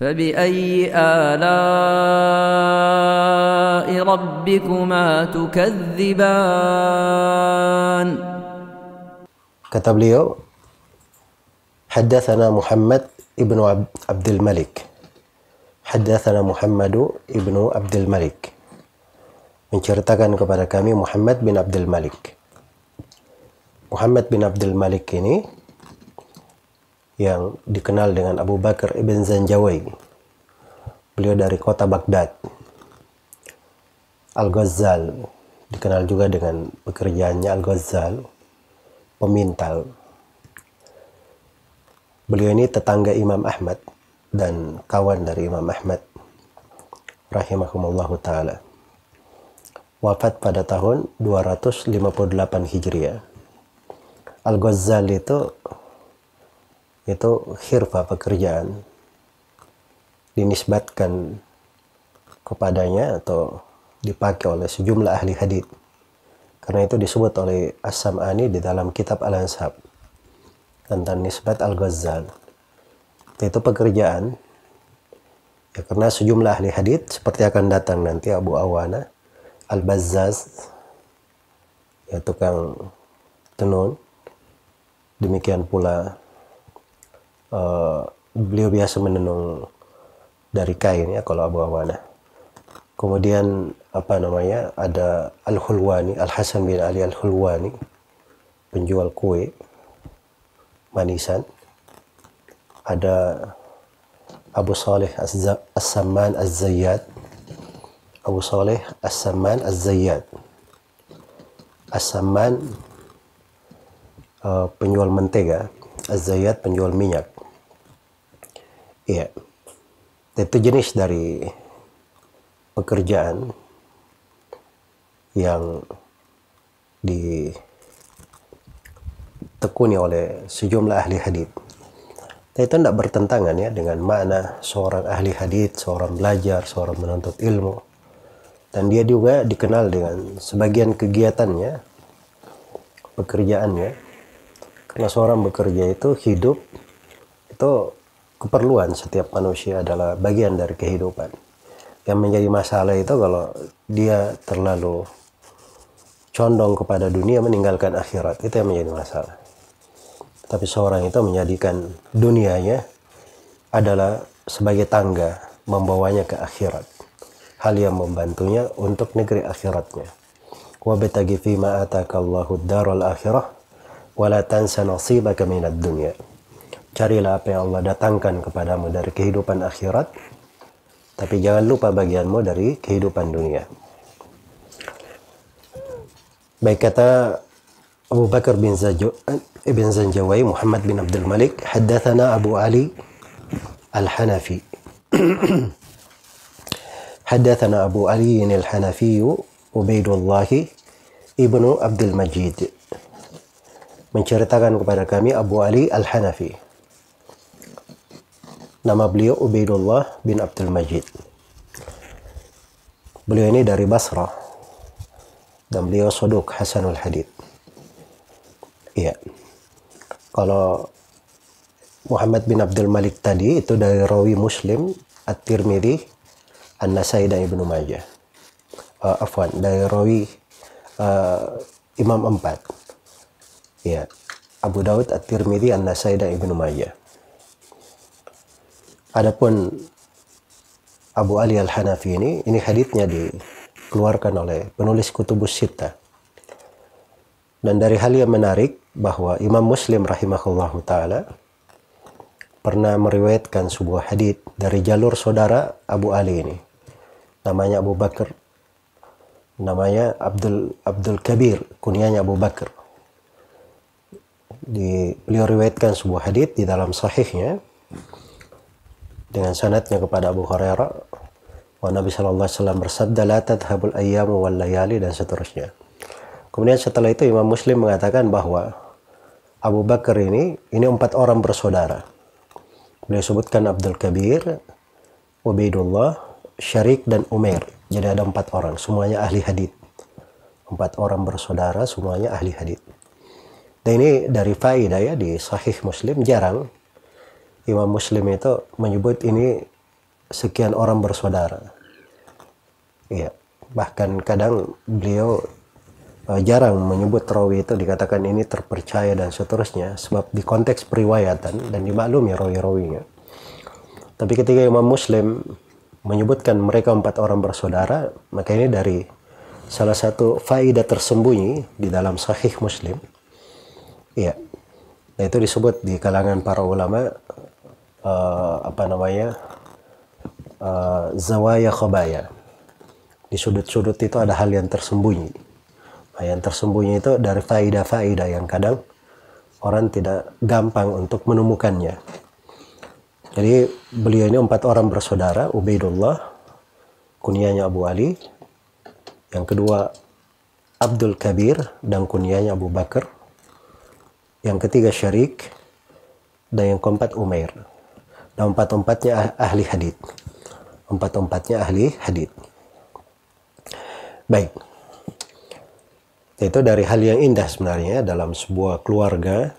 فبأي آلاء ربكما تكذبان. Kata beliau, Haddatsana Muhammad ibnu Abdul Malik. Haddatsana Muhammadu ibnu Abdul Malik. Menceritakan kepada kami Muhammad bin Abdul Malik. Muhammad bin Abdul Malik ini yang dikenal dengan Abu Bakar ibn Zanjawi. Beliau dari kota Baghdad. Al-Ghazzal, dikenal juga dengan pekerjaannya Al-Ghazzal, pemintal. Beliau ini tetangga Imam Ahmad dan kawan dari Imam Ahmad rahimahumullahu ta'ala. Wafat pada tahun 258 Hijriah. Al-Ghazzal itu khirfa, pekerjaan, dinisbatkan kepadanya atau dipakai oleh sejumlah ahli hadits. Karena itu disebut oleh As-Sam'ani di dalam kitab Al-Ansab tentang nisbat Al-Ghazzal. Itu pekerjaan ya, karena sejumlah ahli hadits seperti akan datang nanti Abu Awana Al-Bazzaz, ya tukang tenun. Demikian pula beliau biasa menenun dari kain ya kalau Abu Awana. Kemudian ada Al-Hulwani, Al-Hasan bin Ali Al-Hulwani, penjual kue manisan. Ada Abu Saleh As-Samman Az-Zayyad. Abu Saleh As-Samman Az-Zayyad. As-Samman penjual mentega, Az-Zayyad penjual minyak. Iya. Itu jenis dari pekerjaan yang ditekuni oleh sejumlah ahli hadits. Itu tidak bertentangan ya dengan makna seorang ahli hadits, seorang belajar, seorang menuntut ilmu. Dan dia juga dikenal dengan sebagian kegiatannya, pekerjaannya. Karena seorang bekerja itu hidup, itu keperluan setiap manusia, adalah bagian dari kehidupan. Yang menjadi masalah itu kalau dia terlalu condong kepada dunia meninggalkan akhirat, itu yang menjadi masalah. Tapi seorang itu menjadikan dunianya adalah sebagai tangga membawanya ke akhirat, hal yang membantunya untuk negeri akhiratnya. Wabtaghi fima atakallahu ad-daral akhirah wa la tansa nasibaka minad dunya. Carilah apa yang Allah datangkan kepadamu dari kehidupan akhirat, tapi jangan lupa bagianmu dari kehidupan dunia. Baik, kata Abu Bakar bin Zanjawi, Muhammad bin Abdul Malik, haddatsana Abu Ali Al-Hanafi. Haddatsana Abu Ali Al-Hanafi Ubaidullah ibnu Abdul Majid. Menceritakan kepada kami Abu Ali Al-Hanafi. Nama beliau Ubaidullah bin Abdul Majid. Beliau ini dari Basrah dan beliau saduq hasanul hadits. Iya. Kalau Muhammad bin Abdul Malik tadi itu dari rawi Muslim, At-Tirmidzi, An-Nasai dan Ibnu Majah. Dari rawi Imam 4. Ya, Abu Daud, At-Tirmidzi, An-Nasai dan Ibnu Majah. Adapun Abu Ali Al-Hanafi ini haditsnya dikeluarkan oleh penulis Kutubus Sittah. Dan dari hal yang menarik bahwa Imam Muslim rahimahullahu ta'ala pernah meriwayatkan sebuah hadits dari jalur saudara Abu Ali ini. Namanya Abu Bakar. Namanya Abdul Kabir, kunyahnya Abu Bakar. Beliau riwayatkan sebuah hadits di dalam sahihnya dengan sanadnya kepada Abu Hurairah, wa Nabi sallallahu alaihi wasallam bersabda, la tadhhabul ayyamu wal layali, dan seterusnya. Kemudian setelah itu Imam Muslim mengatakan bahwa Abu Bakar ini 4 orang bersaudara. Beliau sebutkan Abdul Kabir, Ubaidullah, Syarik dan Umair. Jadi ada 4 orang, semuanya ahli hadits. 4 orang bersaudara, semuanya ahli hadits. Dan ini dari faidah ya, di Sahih Muslim jarang Imam Muslim itu menyebut ini sekian orang bersaudara. Iya, bahkan kadang beliau jarang menyebut rawi itu dikatakan ini terpercaya dan seterusnya, sebab di konteks periwayatan dan dimaklumi rawi-rawinya. Tapi ketika Imam Muslim menyebutkan mereka 4 orang bersaudara, maka ini dari salah satu faidah tersembunyi di dalam Sahih Muslim. Iya, nah itu disebut di kalangan para ulama zawaya khabaya. Di sudut-sudut itu ada hal yang tersembunyi. Nah, yang tersembunyi itu dari faidah-faidah yang kadang orang tidak gampang untuk menemukannya. Jadi beliau ini 4 orang bersaudara. Ubaidullah, kunyahnya Abu Ali. Yang kedua Abdul Kabir, dan kunyahnya Abu Bakar. Yang ketiga Syarik, dan yang keempat Umair. Dan 4-empatnya ahli hadits. 4-empatnya ahli hadits. Baik. Itu dari hal yang indah sebenarnya dalam sebuah keluarga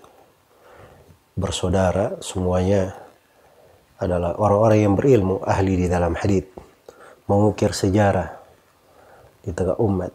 bersaudara, semuanya adalah orang-orang yang berilmu, ahli di dalam hadits, mengukir sejarah di tengah umat.